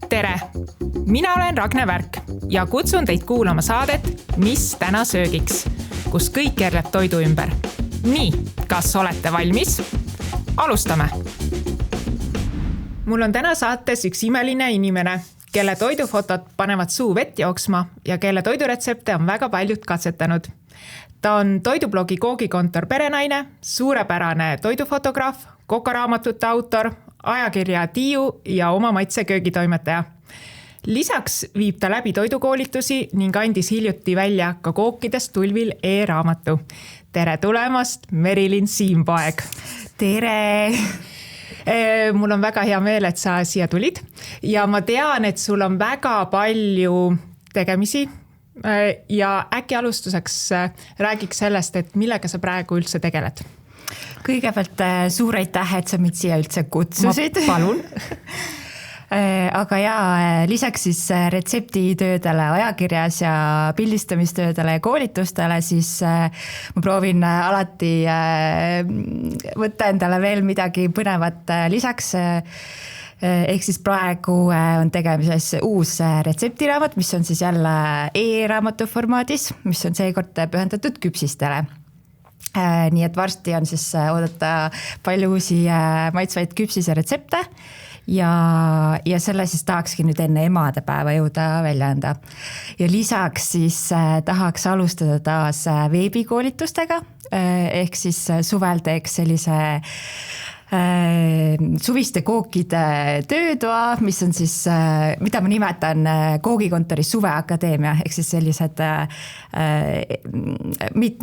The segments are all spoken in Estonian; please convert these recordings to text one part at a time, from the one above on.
Tere! Mina olen Ragne Värk ja kutsun teid kuulama saadet Mis täna söögiks, kus kõik keerleb toidu ümber. Nii, kas olete valmis? Alustame! Mul on täna saates üks imeline inimene, kelle toidufotod panevad suu vett jooksma ja kelle toiduretsepte on väga paljud katsetanud. Ta on toidublogi Koogikontor perenaine, suurepärane toidufotograaf, kokaraamatute autor, ajakirja Tiiu ja oma maitse köögitoimetaja. Lisaks viib ta läbi toidukoolitusi ning andis hiljuti välja ka Kookidest tulvil e-raamatu. Tere tulemast, Merilin Siimpoeg! Tere! Mul on väga hea meel, et sa siia tulid ja ma tean, et sul on väga palju tegemisi ja äkki alustuseks räägiks sellest, et millega sa praegu üldse tegeled? Kõigepealt suur aitäh, et sa mind siia üldse kutsusid. Ma palun. Aga lisaks siis retseptitöödele ajakirjas ja pildistamistöödele ja koolitustele, siis ma proovin alati võtta endale veel midagi põnevat lisaks. Ehk siis praegu on tegemises uus retseptiraamat, mis on siis jälle e-raamatu formaadis, mis on seekord pühendatud küpsistele. Nii et varsti on siis oodata palju uusi maitsvaid küpsise retsepte ja selle siis tahakski nüüd enne emadepäeva jõuda välja anda. Ja lisaks siis tahaks alustada taas veebikoolitustega, ehk siis suvel teeks sellise suviste kookide töötoa, mis on siis, mida ma nimetan Koogikontori suveakadeemia, ehk siis sellised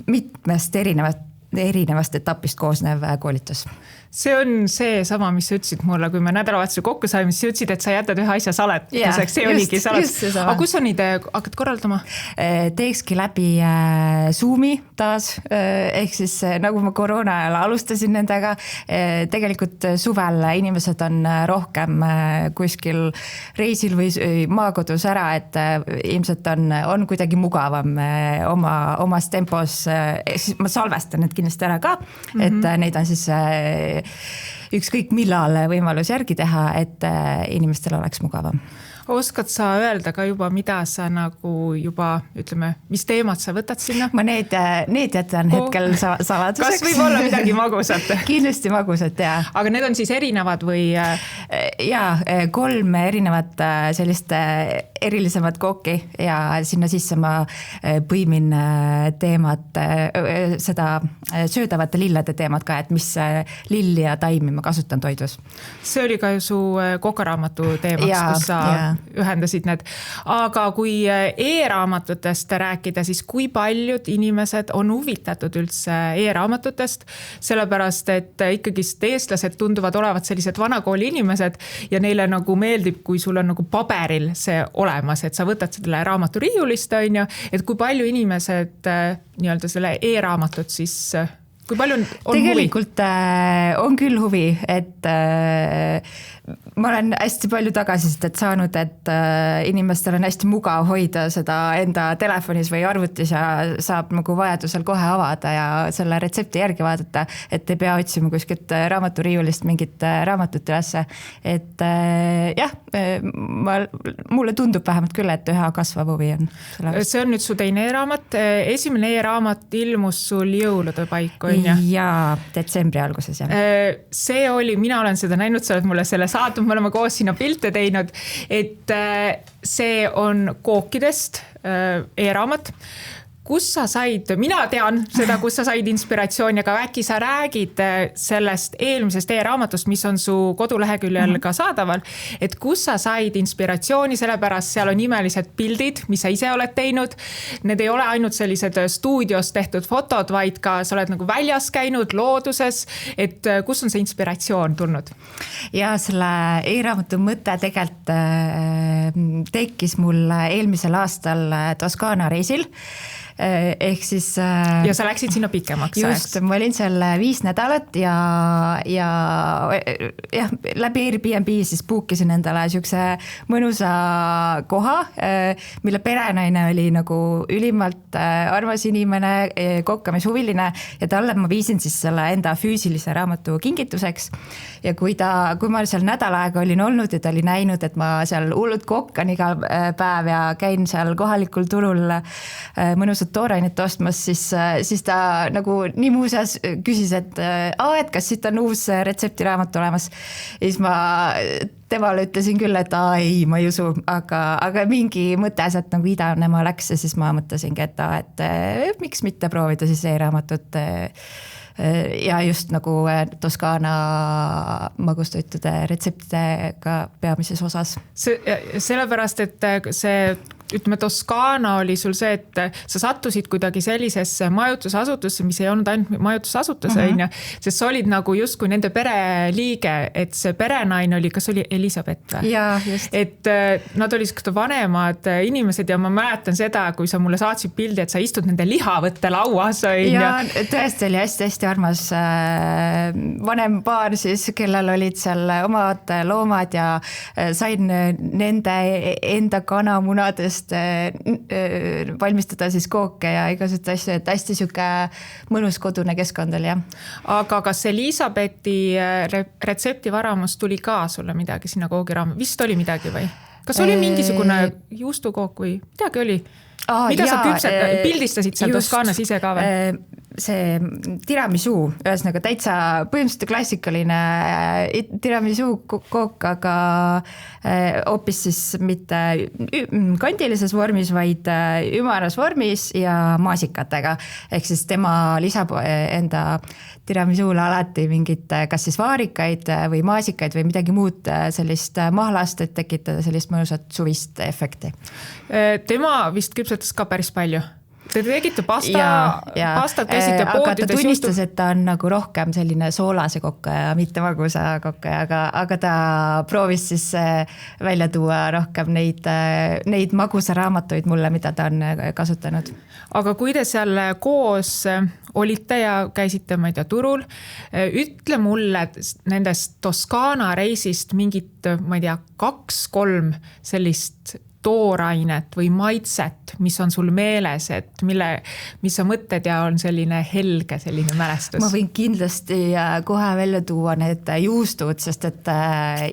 mitmest erinevast etapist koosnev koolitus. See on see sama, mis sa ütlesid mulle, kui me nädalavahetusel kokku saime, siis ütlesid, et sa jätad ühe asja salatuseks. See oligi salatus. Aga kus sa neid hakkad korraldama? Teekski läbi Zoomi taas, ehk siis nagu ma koroona ajal alustasin nendega. Tegelikult suvel inimesed on rohkem kuskil reisil või maakodus ära, et ilmselt on kuidagi mugavam omas tempos. Ma salvestan need kindlasti ära ka, et neid on siis ükskõik millal võimalus järgi teha, et inimestel oleks mugavam. Oskad sa öelda ka juba, mida sa nagu juba, ütleme, mis teemad sa võtad sinna? Ma need jätan hetkel saladuseks. Kas võib olla midagi magusat? Kindlasti magusat, jah. Aga need on siis erinevad või? Jaa, 3 erinevat sellist erilisemat kooki ja sinna sisse ma põimin teemad, seda söödavate lillede teemad ka, et mis lilli ja taimi ma kasutan toidus. See oli ka ju su kokaraamatu teemaks, kus sa ühendasid need. Aga kui e-raamatutest rääkida, siis kui paljud inimesed on huvitatud üldse e-raamatutest, sellepärast, et ikkagist eestlased tunduvad olevat sellised vanakooli inimesed ja neile nagu meeldib, kui sul on nagu paberil see olemas, et sa võtad selle raamatu riiulist, et kui palju inimesed nii-öelda selle e-raamatut siis, kui palju on tegelikult huvi? On küll huvi, et ma olen hästi palju tagasisidet saanud, et inimestel on hästi mugav hoida seda enda telefonis või arvutis ja saab nagu vajadusel kohe avada ja selle retsepti järgi vaadata, et ei pea otsima kuskilt raamaturiiulist mingit raamatut ülesse. Et jah, mulle tundub vähemalt küll, et üha kasvav huvi on. See on nüüd su teine e-raamat. Esimene e-raamat ilmus sul jõulude paiku, on ju? Jaa, detsembri alguses, jah. See oli, mina olen seda näinud, sa oled mulle selle saatnud, me oleme koos sinna pilte teinud, et see on Kookidest e-raamat. Kus sa said, mina tean seda, kus sa said inspiratsiooni, aga äkki sa räägid sellest eelmisest e-raamatust, mis on su koduleheküljel ka saadaval, et kus sa said inspiratsiooni, sellepärast seal on imelised pildid, mis sa ise oled teinud. Need ei ole ainult sellised stuudios tehtud fotod, vaid ka sa oled nagu väljas käinud looduses, et kus on see inspiratsioon tulnud? Ja selle e-raamatu mõte tegelikult tekkis mul eelmisel aastal Toskaana reisil. ehk siis ja sa läksid sinna pikemaks just, ma olin seal 5 nädalat ja läbi Airbnb siis puukisin endale siukse mõnusa koha, mille perenaine oli nagu ülimalt armas inimene, kokkamishuviline ja talle ma viisin siis selle enda füüsilise raamatu kingituseks ja kui ma seal nädal aega olin olnud ja ta oli näinud, et ma seal hullult kokkan iga päev ja käin seal kohalikul turul mõnusat toorainet ostmas, siis ta nagu nii muuseas küsis, et kas siit on uus retseptiraamat olemas. Ja siis ma temale ütlesin küll, et ei, ma ei usu, aga mingi mõte sealt nagu idanema läks ja siis ma mõtlesingi, et miks mitte proovida siis e-raamatut ja just nagu Toskaana magustoitude retseptidega peamises osas. Sellepärast, et see ütleme, Toskaana oli sul see, et sa sattusid kuidagi sellisesse majutusasutusse, mis ei olnud ainult majutusasutus, sest sa olid nagu justkui nende pereliige, et see perenaine oli, kas oli Elisabeth või? Jaa, just. Et nad olid vanemad inimesed ja ma mäletan seda, kui sa mulle saatsid pildi, et sa istud nende lihavõtte lauas. Ja tõesti oli hästi armas vanem paar siis, kellel olid seal omad loomad ja sain nende enda kanamunadest valmistada siis kooke ja igasugust asju, et hästi siuke mõnus kodune keskkond oli, jah. Aga kas Elisabethi retseptivaramus tuli ka sulle midagi sinna koogiraama? Vist oli midagi või? Kas oli mingisugune juustukook või midagi oli? Mida sa pildistasid seal Toskaanas ise ka või? See tiramisu, ühesõnaga täitsa põhimõtteliselt klassikaline tiramisu kook, aga hoopis siis mitte kandilises vormis, vaid ümaras vormis ja maasikatega. Ehk siis tema lisab enda tiramisule alati mingit kas siis vaarikaid või maasikaid või midagi muud sellist mahlast, et tekitada sellist mõnusat suvist efekti. Tema vist küpsetas ka päris palju. Te tegite pastat, käisite poodides. Aga ta tunnistas, et ta on nagu rohkem selline soolase kokkaja, mitte magusa kokkaja, aga ta proovis siis välja tuua rohkem neid magusa raamatuid mulle, mida ta on kasutanud. Aga kui te seal koos olite ja käisite, ma ei tea, turul, ütle mulle nendest Toskaana reisist mingit, ma ei tea, 2-3 sellist toorainet või maitset, mis on sul meeles, et mis sa mõtted ja on selline helge, selline mälestus? Ma võin kindlasti kohe välja tuua need juustud, sest et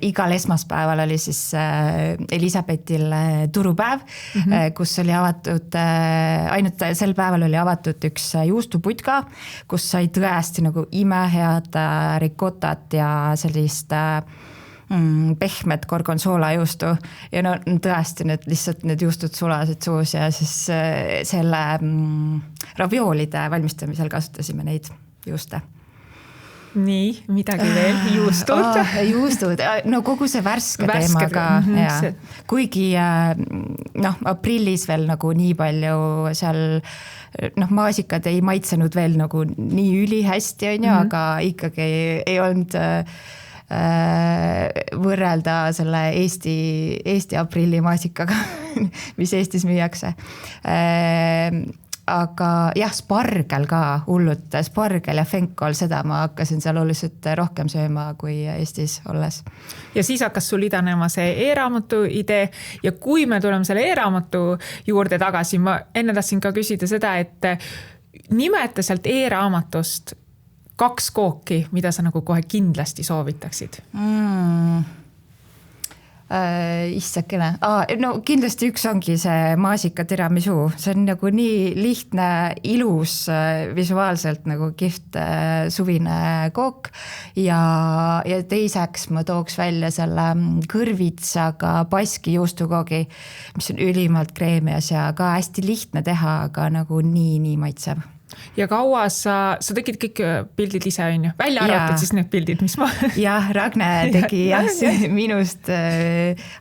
igal esmaspäeval oli siis Elisabethil turupäev, kus oli avatud, ainult sel päeval oli avatud üks juustuputka, kus sai tõesti nagu imehead rikotat ja sellist pehmed gorgonzola juustu ja no tõesti need juustud sulasid suus ja siis selle ravioolide valmistamisel kasutasime neid juuste. Nii, midagi veel? Juustud? Juustud, no kogu see värske teemaga. Kuigi aprillis veel nagu nii palju seal maasikad ei maitsenud veel nagu nii ülihästi, aga ikkagi ei olnud võrrelda selle Eesti aprilli maasikaga, mis Eestis müüakse. Aga jah, spargel ka hullult, spargel ja fenkol, seda ma hakkasin seal oluliselt rohkem sööma kui Eestis olles. Ja siis hakkas sul idanema see e-raamatu idee ja kui me tuleme selle e-raamatu juurde tagasi, ma enne tahtsin ka küsida seda, et nimeta sealt e-raamatust 2 kooki, mida sa nagu kohe kindlasti soovitaksid? Issakene. No kindlasti üks ongi see maasika tiramisu. See on nagu nii lihtne, ilus, visuaalselt nagu kihvt suvine kook. Ja teiseks ma tooks välja selle kõrvitsaga baski juustukoogi, mis on ülimalt kreemias ja ka hästi lihtne teha, aga nagu nii maitsev. Ja kaua sa tegid kõik pildid ise, on ju? Välja arvatud siis need pildid, mis ma... Jah, Ragne tegi minust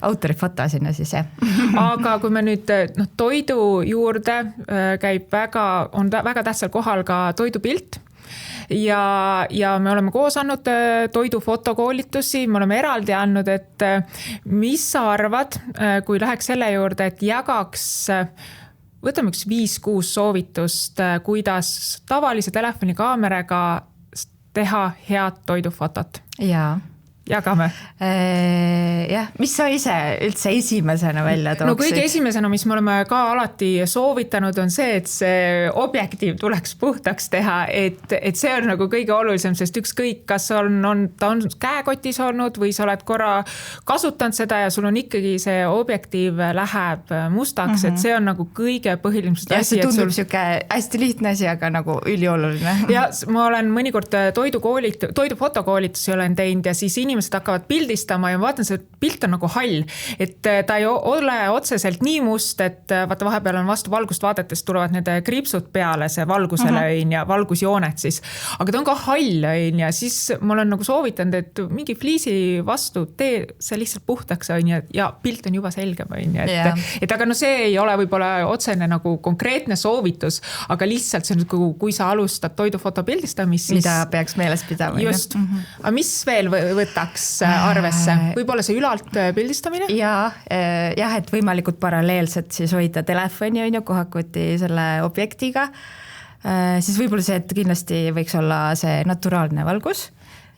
autorifoto sinna siis, jah. Aga kui me nüüd toidu juurde on väga tähtsal kohal ka toidupilt ja me oleme koos andnud toidufotokoolitusi, me oleme eraldi andnud, et mis sa arvad, kui läheks selle juurde, et jagaks võtame üks 5-6 soovitust, kuidas tavalise telefonikaameraga teha head toidufotot. Jaa. Jagame. Jah, mis sa ise üldse esimesena välja tooksid? No kõige esimesena, mis me oleme ka alati soovitanud, on see, et see objektiiv tuleks puhtaks teha, et see on nagu kõige olulisem, sest ükskõik, kas ta on käekotis olnud või sa oled korra kasutanud seda ja sul on ikkagi see objektiiv läheb mustaks, et see on nagu kõige põhilisem asi. See tundub siuke hästi lihtne asi, aga nagu ülioluline. Ja ma olen mõnikord toidufotokoolitusi olen teinud ja siis inimesed hakkavad pildistama ja ma vaatan, see pilt on nagu hall, et ta ei ole otseselt nii must, et vaata vahepeal on vastu valgust vaadates tulevad need kriipsud peale, see valgusele õin ja valgusjoonet siis, aga ta on ka hall õin ja siis ma olen nagu soovitanud, et mingi fliisi vastu tee see lihtsalt puhtaks õin ja pilt on juba selgem õin, et aga no see ei ole võib-olla otsene nagu konkreetne soovitus, aga lihtsalt see on, kui sa alustad toidufoto pildistamist, siis mida peaks meeles pidama. Just, aga mis veel võtaks arvesse? Võib-olla see ülalt pildistamine? Jah, et võimalikult paralleelselt siis hoida telefoni on ju kohakuti selle objektiga. Siis võib-olla see, et kindlasti võiks olla see naturaalne valgus.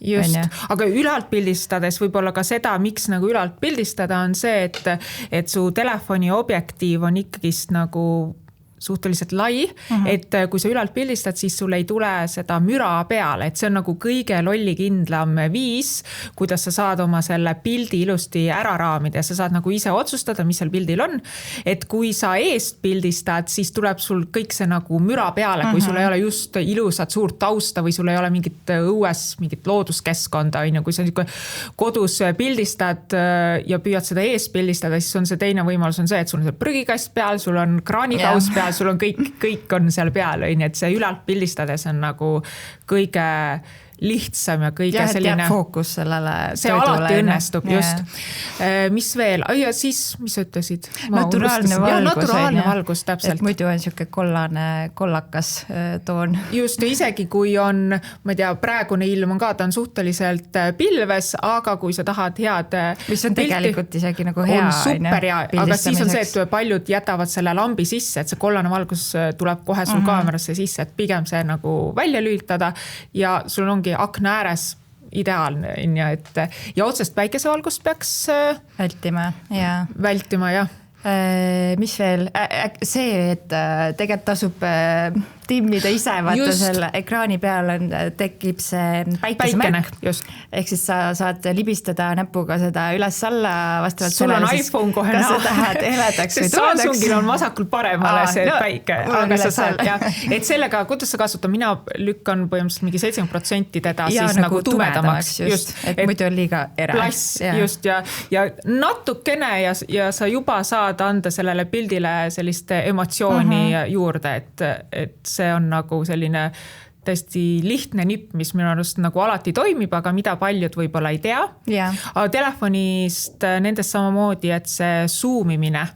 Just, aga ülalt pildistades võib-olla ka seda, miks nagu ülalt pildistada on see, et su telefoni objektiiv on ikkagist nagu suhteliselt lai, et kui sa ülalt pildistad, siis sul ei tule seda müra peale, et see on nagu kõige lollikindlam viis, kuidas sa saad oma selle pildi ilusti ära raamida ja sa saad nagu ise otsustada, mis seal pildil on. Et kui sa eest pildistad, siis tuleb sul kõik see nagu müra peale, kui sul ei ole just ilusat suurt tausta või sul ei ole mingit õues, mingit looduskeskkonda, kui sa kodus pildistad ja püüad seda eest pildistada, siis on see teine võimalus on see, et sul on see prügikast peal, sul on kraanikaus peal, sul on kõik on seal peal, et see ülalt pildistades on nagu kõige lihtsam ja kõige selline... fookus sellele see toidule. Alati õnnestub, just. Mis veel? Ja siis, mis sa ütlesid? Naturaalne valgus, täpselt. Et muidu on siuke kollakas toon. Just, isegi kui on, ma ei tea, praegune ilm on ka, ta on suhteliselt pilves, aga kui sa tahad head mis on tegelikult isegi nagu hea. On super hea, aga siis on see, et paljud jätavad selle lambi sisse, et see kollane valgus tuleb kohe sul kaamerasse sisse, et pigem see nagu välja lülitada ja sul ongi akna ääres ideaalne ja otsest päikesevalgust peaks vältima, jah. Mis veel? See, et tegelikult tasub timmida ise, vaata selle ekraani peal tekib see päikesemärk. Ehk siis sa saad libistada näpuga seda üles-alla vastavalt sul on iPhone kohe näha. Kas sa tahad heledaks või tuledaks? Samsungil on vasakul paremale see päike. Aga sa saad, et sellega, kuidas sa kasuta, mina lükkan põhimõtteliselt mingi 70% teda ja, siis nagu tumedamaks. Just, et muidu on liiga plass, just, ja natukene ja sa juba saad anda sellele pildile sellist emotsiooni juurde, et see on nagu selline täiesti lihtne nipp, mis minu arust nagu alati toimib, aga mida paljud võib-olla ei tea. Aga telefonist nendest samamoodi, et see zoomimine,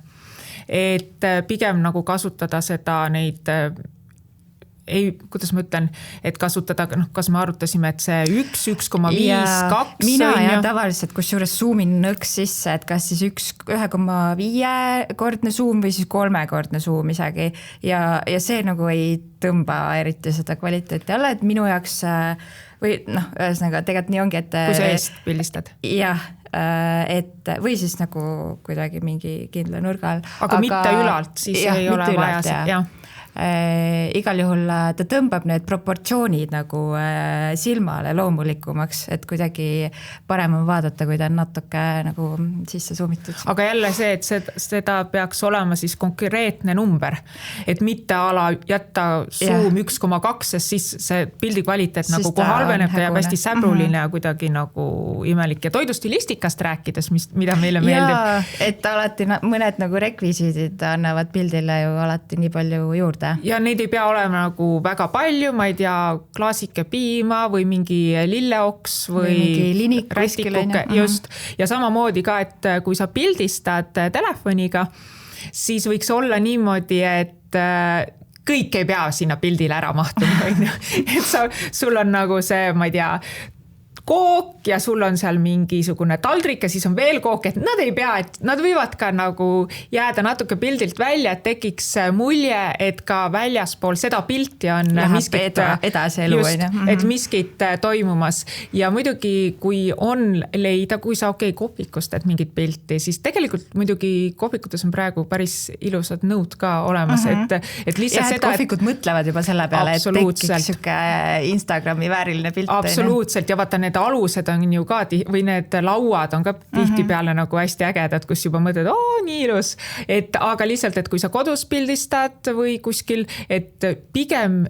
et pigem nagu kasutada seda neid kuidas ma ütlen, et kasutada, kas me arutasime, et see 1,5, 2 mina ja tavaliselt, kus juures zoomin nõks sisse, et kas siis 1,5 kordne zoom või siis 3-kordne zoom isegi ja see nagu ei tõmba eriti seda kvaliteeti alla, et minu jaoks või ühesõnaga tegelikult nii ongi, et kui sa eest pildistad. Jah, et või siis nagu kuidagi mingi kindla nurga all. Aga mitte ülalt, siis ei ole vaja see, igal juhul ta tõmbab need proportsioonid nagu silmale loomulikumaks, et kuidagi parem on vaadata, kui ta on natuke nagu sisse zoomitud. Aga jälle see, et seda peaks olema siis konkreetne number, et mitte ala jätta zoom 1,2, sest siis see pildi kvaliteet nagu kohe halveneb, ta jääb hästi säbruline ja kuidagi nagu imelik. Ja toidustilistikast rääkides, mida meile meeldib. Ja, et alati mõned nagu rekvisiidid annavad pildile ju alati nii palju juurde. Ja neid ei pea olema nagu väga palju, ma ei tea, klaasike piima või mingi lilleoks või rätikuke, just. Ja samamoodi ka, et kui sa pildistad telefoniga, siis võiks olla niimoodi, et kõik ei pea sinna pildile ära mahtuma. Et sul on nagu see, ma ei tea, kook ja sul on seal mingisugune taldrik ja siis on veel kook, et nad ei pea, et nad võivad ka nagu jääda natuke pildilt välja, et tekiks mulje, et ka väljaspool seda pilti on miskit edasi elu, et miskit toimumas ja muidugi, kui on leida, kui sa kohvikust teed mingit pilti, siis tegelikult muidugi kohvikutes on praegu päris ilusad nõud ka olemas, et lihtsalt seda, kohvikud mõtlevad juba selle peale, et tekiks siuke Instagrami vääriline pilt. Absoluutselt ja vaata need alused on ju ka või need lauad on ka tihtipeale nagu hästi ägedad, kus juba mõtled, nii ilus, et aga lihtsalt, et kui sa kodus pildistad või kuskil, et pigem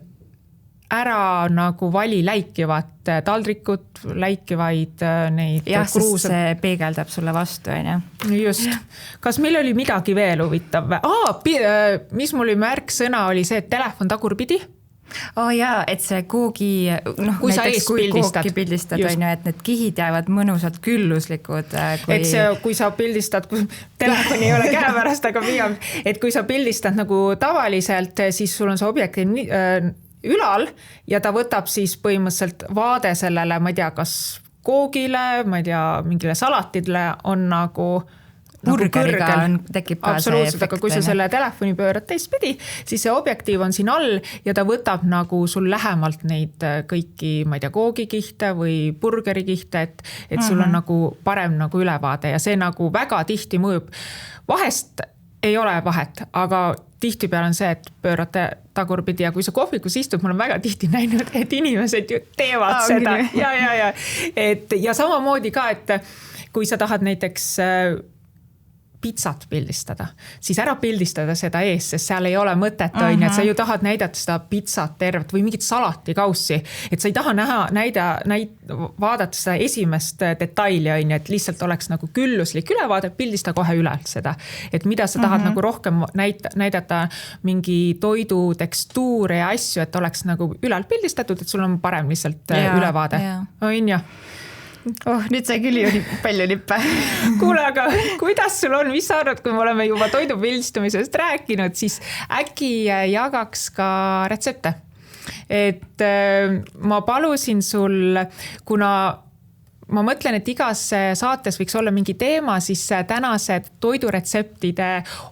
ära nagu vali läikivat taldrikut, läikivaid neid kruuse. See peegeldab sulle vastu, on ju. Just. Kas meil oli midagi veel huvitav? Mis mul oli märksõna oli see, et telefon tagurpidi. Jaa, et see koogi, kui sa ees pildistad, on ju, et need kihid jäävad mõnusad külluslikud. Et see, kui sa pildistad, telefoni ei ole käepärast, aga pigem, et kui sa pildistad nagu tavaliselt, siis sul on see objektiiv ülal ja ta võtab siis põhimõtteliselt vaade sellele, ma ei tea, kas koogile, ma ei tea, mingile salatidele on nagu burgeriga tekib ka see efekt. Aga kui sa selle telefoni pöörad teistpidi, siis see objektiiv on siin all ja ta võtab nagu sul lähemalt neid kõiki, ma ei tea, koogikihte või burgerikihte, et sul on nagu parem nagu ülevaade ja see nagu väga tihti mõjub. Vahest ei ole vahet, aga tihtipeale on see, et pöörate tagurpidi ja kui sa kohvikus istud, mul on väga tihti näinud, et inimesed ju teevad seda. Ja samamoodi ka, et kui sa tahad näiteks pitsat pildistada, siis ära pildistada seda ees, sest seal ei ole mõtet, et sa ju tahad näidata seda pitsat tervet või mingit salatikaussi, et sa ei taha vaadata seda esimest detaili, et lihtsalt oleks nagu külluslik ülevaade, pildista kohe ülalt seda, et mida sa tahad nagu rohkem näidata mingi toidu tekstuure ja asju, et oleks nagu ülalt pildistatud, et sul on parem lihtsalt ülevaade. On ju? Nüüd sai küll ju palju nippe. Kuule, aga kuidas sul on, mis sa arvad, kui me oleme juba toidu pildistumisest rääkinud, siis äkki jagaks ka retsepte. Et ma palusin sul, kuna ma mõtlen, et igas saates võiks olla mingi teema, siis tänased toiduretseptide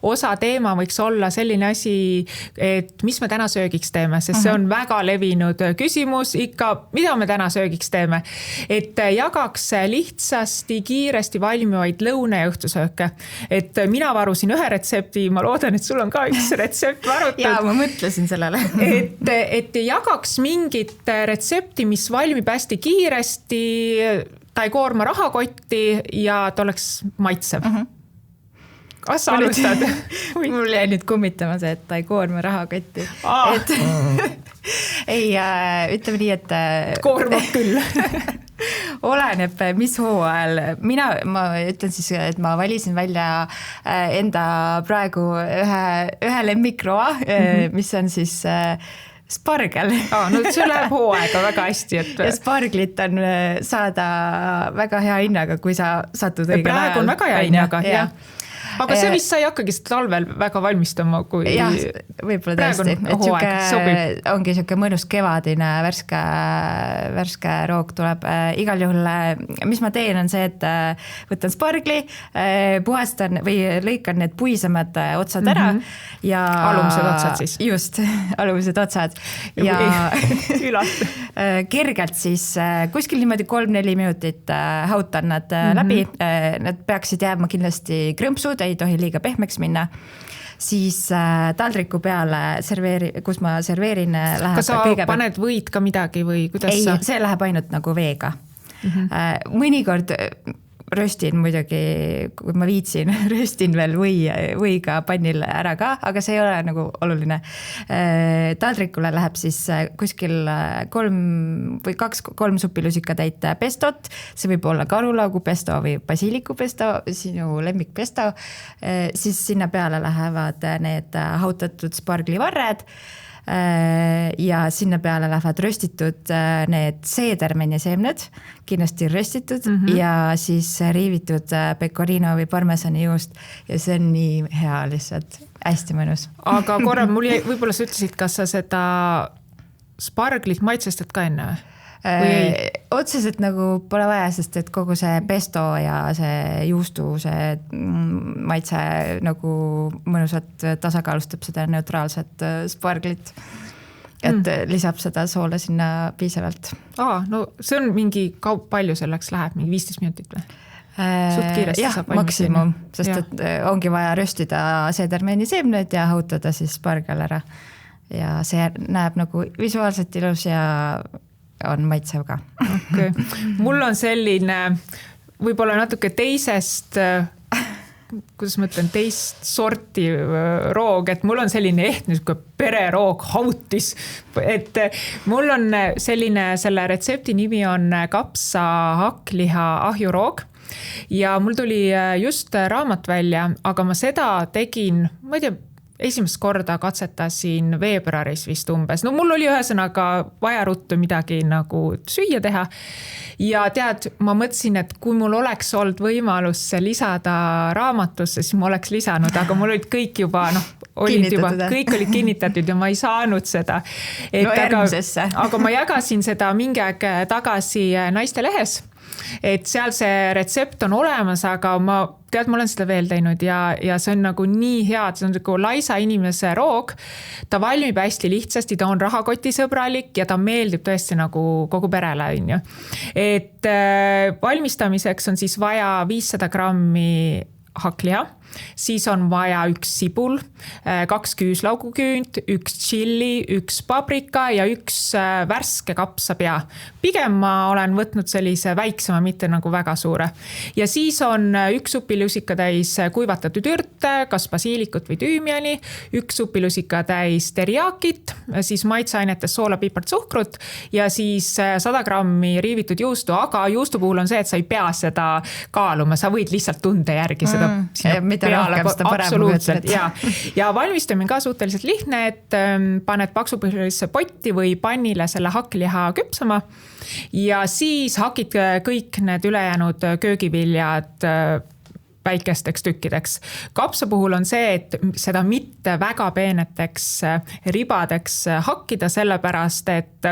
osa teema võiks olla selline asi, et mis me täna söögiks teeme, sest see on väga levinud küsimus ikka, mida me täna söögiks teeme. Et jagaks lihtsasti, kiiresti valmivaid lõuna- ja õhtusööke. Et mina varusin ühe retsepti, ma loodan, et sul on ka üks retsept varutud. Jaa, ma mõtlesin sellele. et jagaks mingit retsepti, mis valmib hästi kiiresti, ta ei koorma rahakotti ja ta oleks maitsev. Kas sa alustad? Mul jäi nüüd kummitama see, et ta ei koorma rahakotti. Ei, ütleme nii, et koormab küll. Oleneb, mis hooajal. Ma ütlen siis, et ma valisin välja enda praegu ühe lemmikroa, mis on siis spargel. No see läheb hooaega väga hästi. Ja sparglit on saada väga hea hinnaga, kui sa satud õigel ajal. Praegu on väga hea hinnaga, jah. Aga see vist sai hakkagi talvel väga valmistama, kui jah, võib-olla tõesti. Ongi siuke mõnus kevadine värske roog tuleb. Igal juhul, mis ma teen, on see, et võtan spargli, puhastan või lõikan need puisemad otsad ära. Ja alumised otsad siis. Just, alumised otsad. Ja kergelt siis kuskil niimoodi 3-4 minutit hautan nad läbi. Nad peaksid jääma kindlasti krõmpsud, ei tohi liiga pehmeks minna, siis taldriku peale kus ma serveerin läheb kas sa paned võid ka midagi või kuidas ei, sa? See läheb ainult nagu veega. Mõnikord röstin muidugi, kui ma viitsin, röstin veel võiga pannil ära ka, aga see ei ole nagu oluline. Taldrikule läheb siis kuskil 3 või 2-3 supilusikatäit pestot, see võib olla karulaugu pesto või basiliku pesto, sinu lemmik pesto, siis sinna peale lähevad need hautatud sparglivarred, ja sinna peale lähevad röstitud need seedermeni seemned, kindlasti röstitud ja siis riivitud pecorino või parmesani juust ja see on nii hea lihtsalt, hästi mõnus. Aga korra, võib-olla sa ütlesid, kas sa seda sparglit maitsestad ka enne või? Otseselt nagu pole vaja, sest et kogu see pesto ja see juustu, see maitse nagu mõnusalt tasakaalustab seda neutraalset sparglit. Et lisab seda soola sinna piisavalt. No see on mingi palju selleks läheb, mingi 15 minutit või? Suht kiiresti saab valmis. Maksimum, sest et ongi vaja röstida seedermeeni seemned ja hautada siis spargel ära. Ja see näeb nagu visuaalselt ilus ja on maitsev ka. Okay. Mul on selline võib-olla natuke teisest, kuidas ma ütlen, teist sorti roog, et mul on selline ehtne pereroog hautis, et mul on selline, selle retsepti nimi on kapsa hakkliha ahjuroog. Ja mul tuli just raamat välja, aga ma seda tegin, ma ei tea, esimest korda katsetasin veebruaris vist umbes. No mul oli ühesõnaga vaja ruttu midagi nagu süüa teha. Ja tead, ma mõtlesin, et kui mul oleks olnud võimalus lisada raamatusse, siis ma oleks lisanud, aga mul olid kõik juba, kõik olid kinnitatud ja ma ei saanud seda. Aga ma jagasin seda mingi aeg tagasi Naistelehes. Et seal see retsept on olemas, aga ma olen seda veel teinud ja see on nagu nii hea, see on nagu laisa inimese roog. Ta valmib hästi lihtsasti, ta on rahakotisõbralik ja ta meeldib tõesti nagu kogu perele. Et valmistamiseks on siis vaja 500 grammi hakkliha, siis on vaja 1 sibul, 2 küüslauguküünt, 1 tšilli, 1 paprika ja 1 värske kapsapea. Pigem ma olen võtnud sellise väiksema, mitte nagu väga suure. Ja siis on 1 supilusika täis kuivatatud ürte, kas basiilikut või tüümiani, 1 supilusika täis teriakit, siis maitseainetes soola, pipart, suhkrut ja siis 100 grammi riivitud juustu, aga juustu puhul on see, et sa ei pea seda kaaluma, sa võid lihtsalt tunde järgi seda peale, absoluutselt, ja valmistamine ka suhteliselt lihtne, et paned paksupõhjalisse potti või pannile selle hakkliha küpsama ja siis hakid kõik need ülejäänud köögiviljad väikesteks tükkideks. Kapsa puhul on see, et seda mitte väga peeneteks ribadeks hakkida, sellepärast, et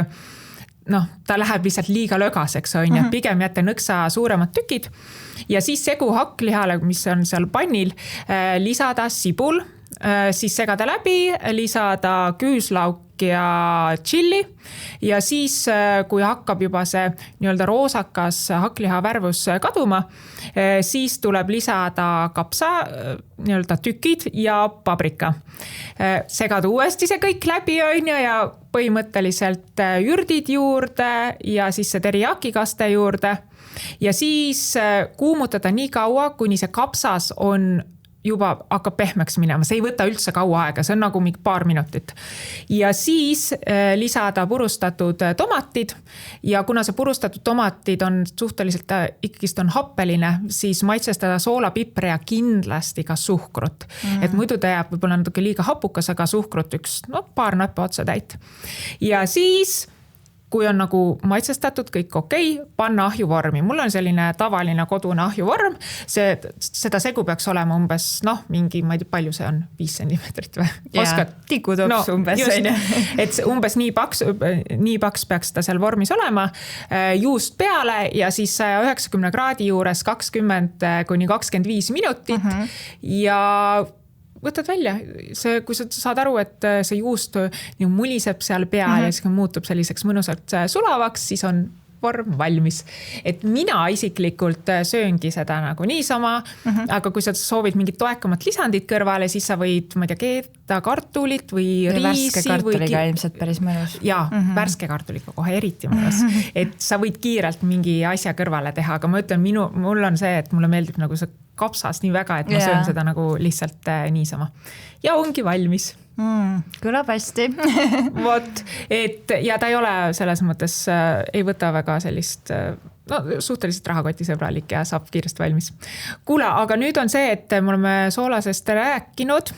ta läheb lihtsalt liiga lögaseks, pigem jätta nõksa suuremad tükid ja siis segu hakklihale, mis on seal pannil, lisada sibul, siis segada läbi, lisada küüslauk ja tšilli ja siis, kui hakkab juba see nii-öelda roosakas hakkliha värvus kaduma, siis tuleb lisada kapsa nii-öelda tükid ja paprika. Segada uuesti see kõik läbi ja põhimõtteliselt ürdid juurde ja siis see teriakikaste juurde ja siis kuumutada nii kaua, kuni see kapsas on juba hakkab pehmeks minema, see ei võta üldse kaua aega, see on nagu paar minutit. Ja siis lisada purustatud tomatid ja kuna see purustatud tomatid on suhteliselt ikkist on happeline, siis maitsestada soola, pipre ja kindlasti ka suhkrut. Et muidu ta jääb võib-olla natuke liiga hapukas, aga suhkrut paar näppu otsa täit. Ja siis kui on nagu maitsestatud kõik okei, panna ahjuvormi. Mul on selline tavaline kodune ahjuvorm. Seda segu peaks olema umbes, mingi, ma ei tea, palju see on, 5 sentimeetrit või? Oskad? Tikutops umbes. Et umbes nii paks peaks ta seal vormis olema. Juust peale ja siis 190 kraadi juures 20 kuni 25 minutit ja võtad välja, kui sa saad aru, et see juust muliseb seal peal ja siis muutub selliseks mõnusalt sulavaks, siis on vorm valmis. Et mina isiklikult sööngi seda nagu niisama, aga kui sa soovid mingit toekamat lisandit kõrvale, siis sa võid, ma ei tea, keeta kartulit või riisi. Värske kartuliga ilmselt päris mõnus. Jaa, värske kartuliga kohe eriti mõnus. Et sa võid kiirelt mingi asja kõrvale teha, aga ma ütlen, mul on see, et mulle meeldib nagu see kapsas nii väga, et ma söön seda nagu lihtsalt niisama. Ja ongi valmis. Kõlab hästi. Vot, ja ta ei ole selles mõttes, ei võta väga sellist, suhteliselt rahakotisõbralik ja saab kiiresti valmis. Kuule, aga nüüd on see, et me oleme soolasest rääkinud.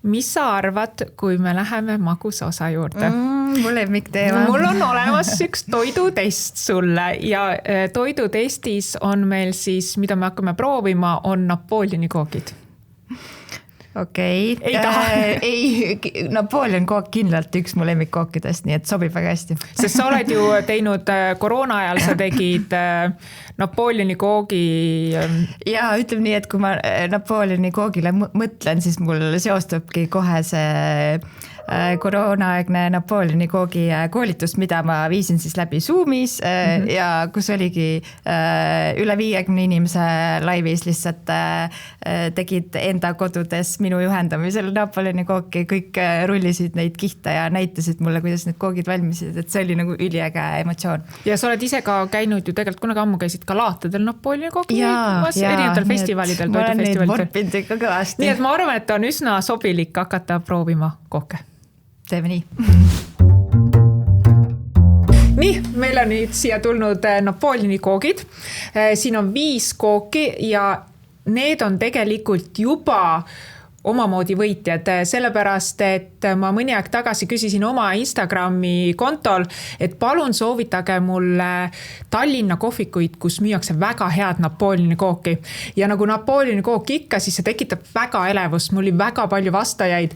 Mis sa arvad, kui me läheme magusosa juurde? Mul lemmikteema. Mul on olemas üks toidutest sulle ja toidutestis on meil siis, mida me hakkame proovima, on Napoleoni kookid. okei. Ei taha. Ei, Napoleon kook kindlalt üks mu lemmikkookidest, nii et sobib väga hästi. Sest sa oled ju teinud koroona ajal, sa tegid Napoleoni koogi. Ja ütleme nii, et kui ma Napoleoni koogile mõtlen, siis mul seostubki kohe see koroonaaegne Napoleoni koogi koolitus, mida ma viisin siis läbi Zoomis ja kus oligi üle 50 inimese laivis lihtsalt tegid enda kodudes minu juhendamisel Napoleoni kooki, kõik rullisid neid kihte ja näitasid mulle, kuidas need koogid valmisid, et see oli nagu üliäge emotsioon. Ja sa oled ise ka käinud ju tegelikult kunagi ammu käisid ka laatadel Napoleoni koogi erinevatel festivalidel. Ma olen neid vorpinud ikka kõvasti. Nii et ma arvan, et on üsna sobilik hakata proovima kooke. Teeme nii. Nii, meil on nüüd siia tulnud Napoleoni koogid. Siin on 5 kooki ja need on tegelikult juba omamoodi võitjad, sellepärast, et ma mõni aeg tagasi küsisin oma Instagrami kontol, et palun soovitage mulle Tallinna kohvikuid, kus müüakse väga head Napoleoni kooki. Ja nagu Napoleoni kook ikka, siis see tekitab väga elevust, mul oli väga palju vastajaid.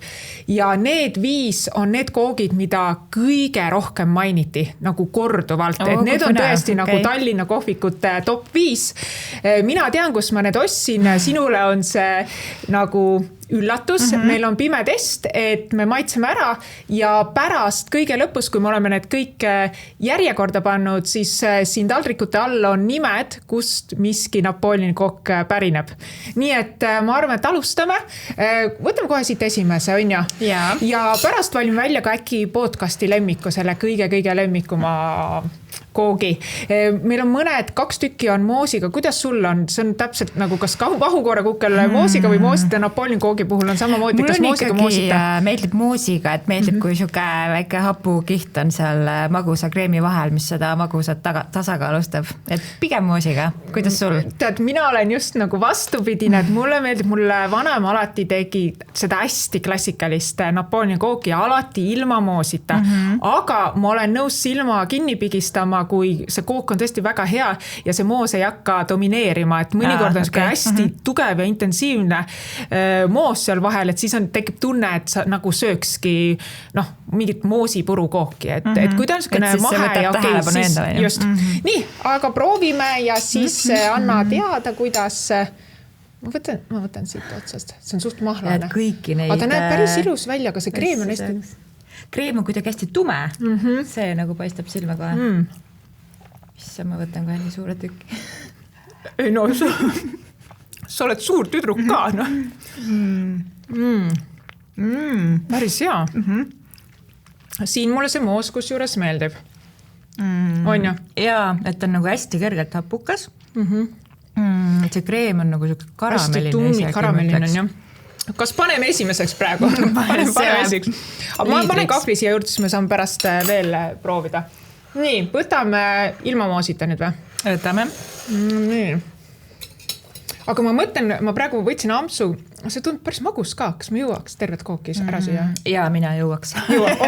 Ja need 5 on need koogid, mida kõige rohkem mainiti, nagu korduvalt. Et need on tõesti nagu Tallinna kohvikute top 5. Mina tean, kus ma need ostsin, sinule on see nagu üllatus, meil on pime test, et me maitseme ära ja pärast kõige lõpus, kui me oleme need kõik järjekorda pannud, siis siin taldrikute all on nimed, kust miski Napoleoni kook pärineb. Nii et ma arvan, et alustame. Võtame kohe siit esimese, on ja? Ja pärast valime välja ka äkki podcasti lemmiku, selle kõige lemmikuma koogi. Meil on mõned, 2 tükki on moosiga. Kuidas sul on? See on täpselt nagu kas vahukoorekukel moosiga või moosita Napoleoni koogi puhul on samamoodi. Kas moosiga moosita? Meeldib moosiga, et meeldib, kui siuke väike hapukiht on seal magusa kreemi vahel, mis seda magusat tasakaalustab. Et pigem moosiga. Kuidas sul? Tead, mina olen just nagu vastupidine, et mulle meeldib, mulle vanem alati tegi seda hästi klassikalist Napoleoni koogi ja alati ilma moosita. Aga ma olen nõus silma kinni pigistama, kui see kook on tõesti väga hea ja see moos ei hakka domineerima, et mõnikord on hästi tugev ja intensiivne moos seal vahel, et siis tekib tunne, et sa nagu söökski mingit moosipuru kooki, et kui ta on selline mahe ja okei, siis just. Nii, aga proovime ja siis anna teada, kuidas ma võtan siit otsast, see on suht mahlane. Aga ta näeb päris ilus välja, aga see kreem on hästi... Kreem on kuidagi hästi tume, see nagu paistab silma kohe. Issa ma võtan kohe nii suure tükki. Ei no, sa oled suur tüdruk ka, noh. Päris hea. Siin mulle see moos kus juures meeldib. On ju? Jaa, et on nagu hästi kergelt hapukas. See kreem on nagu selline karamelline. Hästi tuumik karamelline on, jah. Kas paneme esimeseks praegu? Paneme esimeseks. Aga ma panen kahvi siia juurde, siis me saame pärast veel proovida. Nii, võtame ilma moosita nüüd või? Võtame. Nii. Aga ma mõtlen, ma praegu võtsin ampsu, see tundub päris magus ka, kas me jõuaks tervet kookis ära süüa? Jaa, mina jõuaks.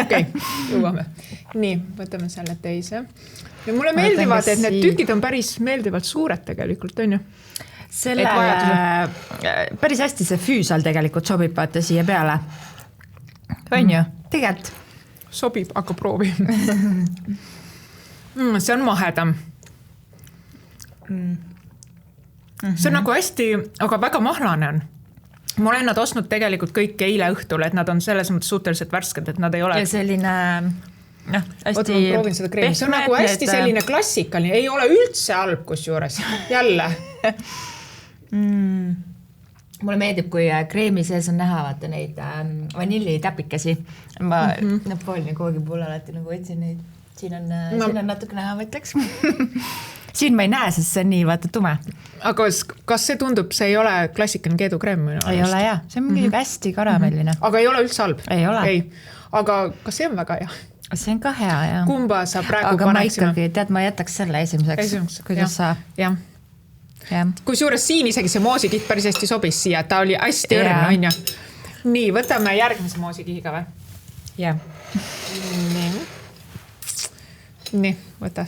Okei, jõuame. Nii, võtame selle teise. Ja mulle meeldivad, et need tükid on päris meeldivalt suured tegelikult, on ju? Selle päris hästi see füüsal tegelikult sobib vaata siia peale. On ju? Tegelikult. Sobib, aga proovi. See on mahedam. See on nagu hästi, aga väga mahlane on. Ma olen nad ostnud tegelikult kõik eile õhtul, et nad on selles mõttes suhteliselt värsked, et nad ei ole... Ja selline... hästi proovin seda kreemi. See on nagu hästi selline klassikaline, ei ole üldse halb kus juures. Jälle. Mulle meeldib, kui kreemi sees on näha vaata neid vanillitäpikesi. Ma Napoleoni koogi puhul alati nagu võtsin neid. Siin on natuke näha, ma ütleks. Siin ma ei näe, sest see on nii vaata tume. Aga kas see tundub, see ei ole klassikaline keedukrem? Ei ole, jah. See on mingi hästi karamelline. Aga ei ole üldse halb? Ei ole. Ei. Aga kas see on väga hea? See on ka hea, jah. Kumba sa praegu paneksime? Aga ma ikkagi, tead, ma jätaks selle esimeseks. Kuidas sa... Jah. Kus juures siin isegi see moosikiht päris hästi sobis siia, ta oli hästi õrn, on ju. Nii, võtame järgmise moosikihiga või? Jah. Nii, võta.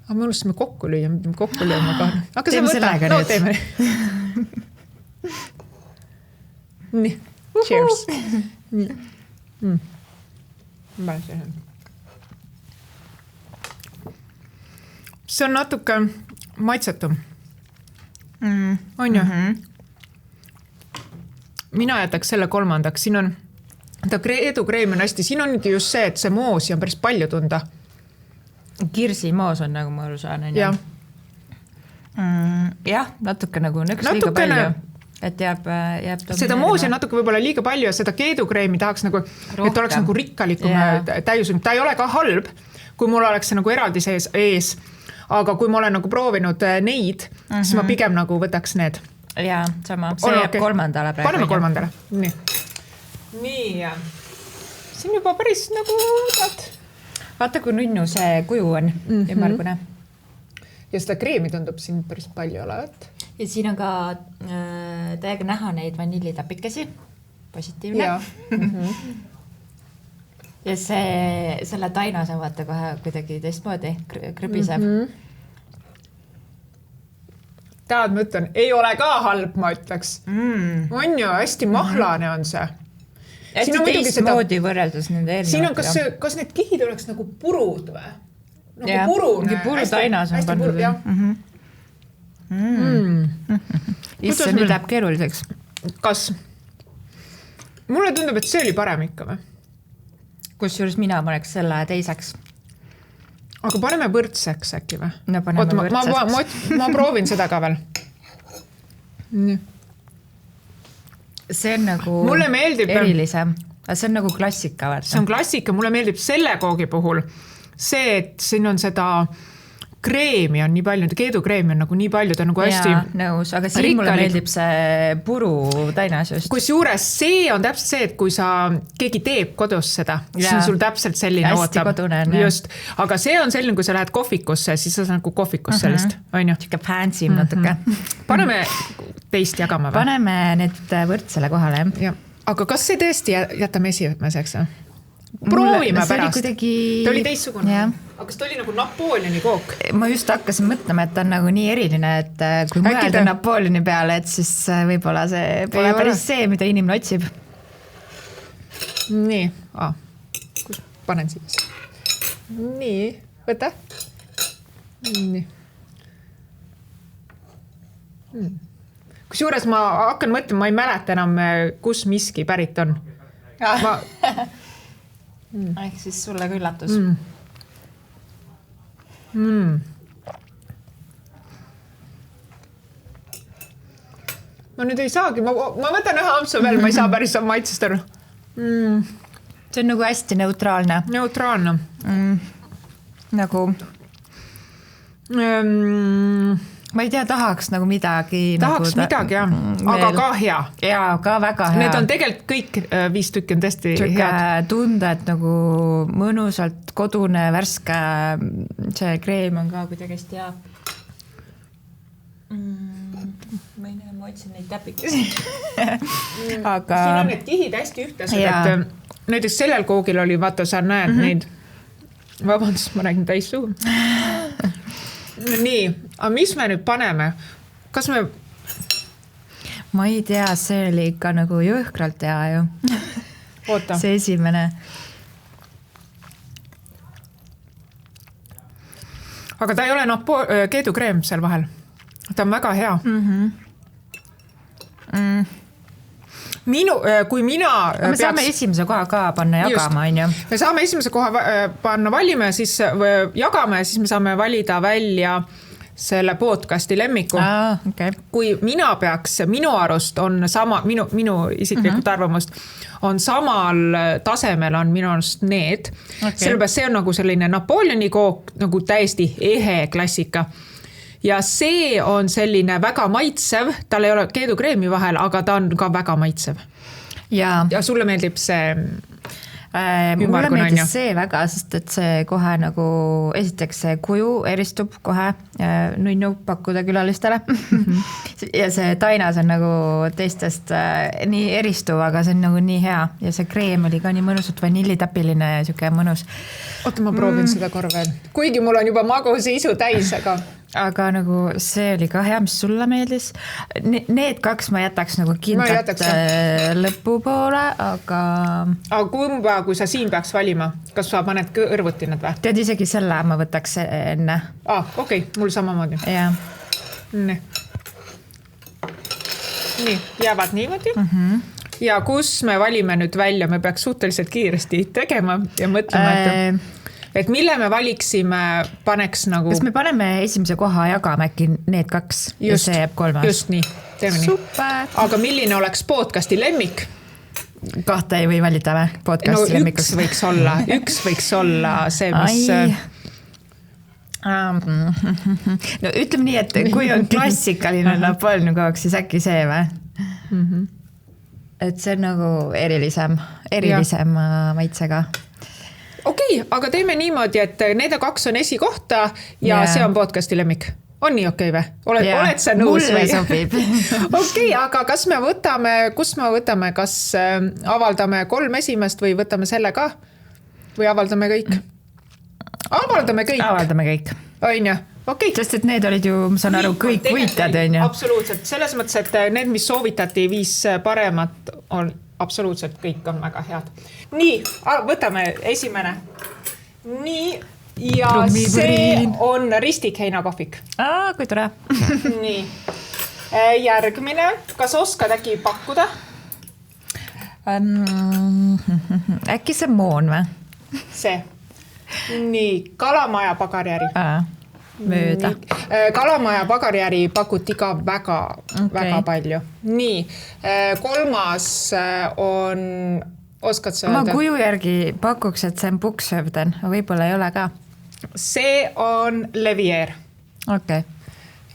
Aga me unustasime kokku lüüa ka. Aga teeme sellega nüüd. Teeme. nii, cheers. See on natuke maitsetum. On ju? Mina jätaks selle 3. Siin on, ta keedukreem on hästi, siin ongi just see, et see moosi on päris palju tunda. Kirsimoos on nagu ma aru saan. Jah. Jah, natuke nagu nõks liiga palju. Et jääb seda moosi on natuke võib-olla liiga palju ja seda keedukreemi tahaks nagu, et oleks nagu rikkalikum täius. Ta ei ole ka halb, kui mul oleks see nagu eraldi ees. Aga kui ma olen nagu proovinud neid, siis ma pigem nagu võtaks need. Jaa, sama. See jääb 3. praegu. Paneme 3. Nii. See on juba päris nagu tead. Vaata, kui nunnu see kuju on ümmargune. Ja seda kreemi tundub siin päris palju olevat. Ja siin on ka täiega näha neid vanillitapikesi. Positiivne. Ja selle tainas on vaata kohe kuidagi teistmoodi krõbiseb. Tähed ma ütlen, ei ole ka halb, ma ütleks. On ju, hästi mahlane on see. Hästi teistmoodi võrreldus nende eelmine. Siin on, kas need kihid oleks nagu purud või? Nagu purune. Puru tainas on pandud. Issa, nüüd läheb keeruliseks. Kas? Mulle tundub, et see oli parem ikka või? Kusjuures mina paneks selle teiseks. Aga paneme võrdseks äkki või? No paneme võrdseks. Ma proovin seda ka veel. Nii. See on nagu mulle meeldib, erilisem. See on nagu klassika. See on klassika. Mulle meeldib selle koogi puhul see, et siin on seda kreemi on nii palju, keedukreemi on nagu nii palju, ta on nagu hästi nõus, aga siin mulle meeldib see puru tainas just. Kusjuures see on täpselt see, et kui sa keegi teeb kodus seda, siis on sul täpselt selline hästi kodune. Just, aga see on selline, kui sa lähed kohvikusse, siis sa nagu kohvikus sellest, on ju? Siuke fancy natuke. Paneme teist jagama või? Paneme need võrdsele kohale. Ja. Aga kas see tõesti jätame esimeseks? Proovime pärast. Ta oli teistsugune. Aga kas ta oli nagu Napoleoni kook? Ma just hakkasin mõtlema, et ta on nagu nii eriline, et kui mõelda Napoleoni peale, et siis võib-olla see pole päris see, mida inimene otsib. Nii. Kus panen siis? Nii. Võta. Nii. Kusjuures ma hakkan mõtlema, ma ei mäleta enam, kus miski pärit on. Ehk siis sulle ka üllatus. Ma nüüd ei saagi, ma võtan ühe ampsu veel, ma ei saa päris maitsest aru. See on nagu hästi neutraalne. Neutraalne. Nagu... Ma ei tea, tahaks nagu midagi. Tahaks midagi, jah. Aga ka hea. Jaa, ka väga hea. Need on tegelikult kõik 5 tükki on tõesti head. Tunda, et nagu mõnusalt kodune, värske, see kreem on ka kuidagi hästi hea. Ma ei näe, ma otsin neid täpikesi. Aga... Siin on need kihid hästi ühtlased, et näiteks sellel koogil oli, vaata, sa näed neid. Vabandust, ma räägin täis suhu. Nii, aga mis me nüüd paneme? Kas me... Ma ei tea, see oli ikka nagu jõhkralt hea ju. Oota. See esimene. Aga ta ei ole keedukreem seal vahel. Ta on väga hea. Kui mina me saame esimese koha ka panna jagama, on ju? Me saame esimese koha panna valime, siis jagame, siis me saame valida välja selle podcasti lemmiku. Okay. Kui mina peaks, minu arust on sama, minu isiklikult arvamust, on samal tasemel on minu arust need. Sellepärast see on nagu selline Napoleoni kook, nagu täiesti ehe klassika. Ja see on selline väga maitsev, tal ei ole keedukreemi vahel, aga ta on ka väga maitsev. Ja sulle meeldib see mulle meeldib see väga, sest et see kohe nagu, esiteks see kuju eristub kohe nunnu pakkuda külalistele. Ja see tainas on nagu teistest nii eristuv, aga see on nagu nii hea. Ja see kreem oli ka nii mõnusalt vanillitapiline ja siuke mõnus. Oota, ma proovin seda korra veel. Kuigi mul on juba maguse isu täis, aga... aga nagu see oli ka hea, mis sulle meeldis. Need 2 ma jätaks nagu kindlalt lõpupoole, aga kumba, kui sa siin peaks valima, kas sa paned kõrvuti need või? Tead, isegi selle ma võtaks enne. Okei, mul samamoodi. Jah. Nii, jäävad niimoodi. Ja kus me valime nüüd välja, me peaks suhteliselt kiiresti tegema ja mõtlema, et mille me valiksime, paneks nagu... Kas me paneme esimese koha jagame äkki need 2 ja see jääb 3? Just nii, teeme nii. Super. Aga milline oleks podcasti lemmik? 2 ei või valida või? Podcasti lemmikuks? Üks võiks olla see, mis... No ütleme nii, et kui on klassikaline Napoleoni kook, siis äkki see või? Et see on nagu erilisem maitsega. Okei, aga teeme niimoodi, et need 2 on esikohta ja see on podcasti lemmik. On nii okei või? Oled sa nõus või? Mulle sobib. Okei, aga kas me võtame, kas avaldame 3 esimest või võtame selle ka? Või avaldame kõik? Avaldame kõik. On ju? Okay. Sest et need olid ju, ma saan aru, kõik võitjad, on ju? Absoluutselt. Selles mõttes, et need, mis soovitati 5 paremat, on absoluutselt kõik on väga head. Nii, võtame esimene. Nii, ja see on ristik heinakohvik. Kui tore. Nii, järgmine. Kas oskad äkki pakkuda? Äkki see moon või? See. Nii, Kalamaja pagarjäri. Mööda. Kalamaja pagarjäri pakuti ka väga palju. Nii, 3. on, oskad sa öelda? Ma kuju järgi pakuks, et see on Buxhovden, võib-olla ei ole ka. See on Levier. Okei.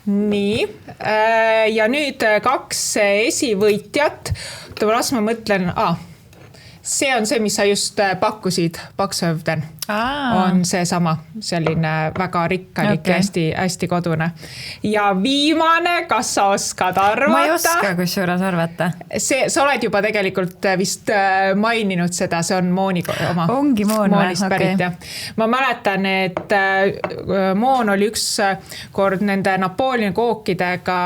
Nii, ja nüüd 2 esivõitjat. Las ma mõtlen, see on see, mis sa just pakkusid, Buxhovden. On see sama, selline väga rikkalik, hästi kodune. Ja viimane, kas sa oskad arvata? Ma ei oska kusjuures arvata. Sa oled juba tegelikult vist maininud seda, see on Mooni oma. Ongi Moon. Moonist pärit. Ma mäletan, et Moon oli üks kord nende Napoleoni kookidega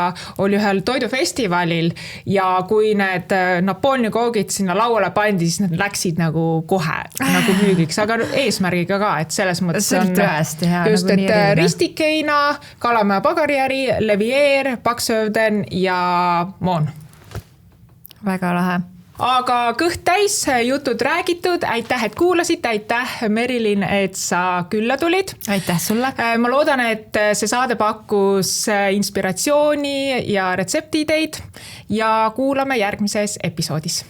oli ühel toidufestivalil ja kui need Napoleoni koogid sinna lauale pandi, siis need läksid nagu kohe nagu müügiks, aga eesmärgiga ka, et selles mõttes see on tõesti hea. Just, nagu et ristikeina, Kalamaja pagarjäri, Levier, Buxhovden ja Moon. Väga lahe. Aga kõht täis jutud räägitud, aitäh, et kuulasid, aitäh Merilin, et sa külla tulid. Aitäh sulle. Ma loodan, et see saade pakkus inspiratsiooni ja retseptiideid ja kuulame järgmises episoodis.